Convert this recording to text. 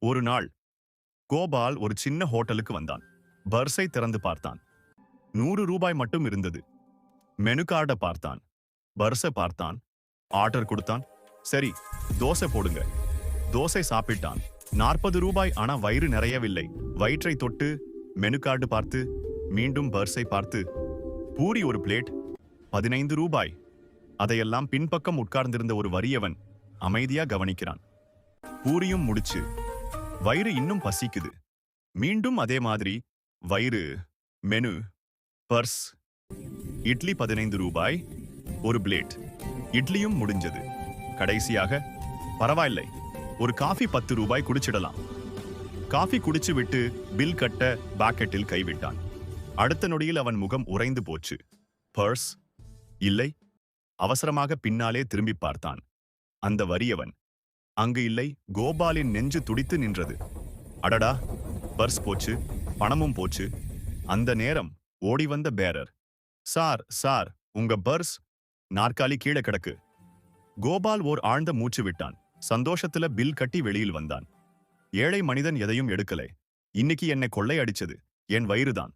ஒரு நாள் கோபால் ஒரு சின்ன ஹோட்டலுக்கு வந்தான். பர்ஸை திறந்து பார்த்தான். 100 ரூபாய் மட்டும் இருந்தது. மெனு கார்டை பார்த்தான். பர்ஸை பார்த்தான். ஆர்டர் கொடுத்தான். சரி, தோசை போடுங்க. தோசை சாப்பிட்டான். 40 ரூபாய். ஆனா வயிறு நிறையவில்லை. வயிற்றை தொட்டு மெனு கார்டு பார்த்து மீண்டும் பர்ஸை பார்த்து பூரி ஒரு பிளேட் 15 ரூபாய். அதையெல்லாம் பின்பக்கம் உட்கார்ந்திருந்த ஒரு வறியவன் அமைதியா கவனிக்கிறான். பூரியும் முடிச்சு. வயிறு இன்னும் பசிக்குது. மீண்டும் அதே மாதிரி வயிறு, மெனு, பர்ஸ். இட்லி 15 ரூபாய், ஒரு பிளேட். இட்லியும் முடிஞ்சது. கடைசியாக பரவாயில்லை, ஒரு காஃபி 10 ரூபாய் குடிச்சிடலாம். காஃபி குடிச்சு விட்டு பில் கட்ட பாக்கெட்டில் கைவிட்டான். அடுத்த நொடியில் அவன் முகம் உறைந்து போச்சு. பர்ஸ் இல்லை. அவசரமாக பின்னாலே திரும்பி பார்த்தான். அந்த வறியவன் அங்கு இல்லை. கோபாலின் நெஞ்சு துடித்து நின்றது. அடடா, பர்ஸ் போச்சு, பணமும் போச்சு. அந்த நேரம் ஓடி வந்த பேரர், சார் சார், உங்க பர்ஸ் நாற்காலி கீழே கிடக்கு. கோபால் ஓர் ஆழ்ந்த மூச்சு விட்டான். சந்தோஷத்துல பில் கட்டி வெளியில் வந்தான். ஏழை மனிதன் எதையும் எடுக்கலை. இன்னைக்கு என்னை கொள்ளை அடிச்சது என் வயிறுதான்.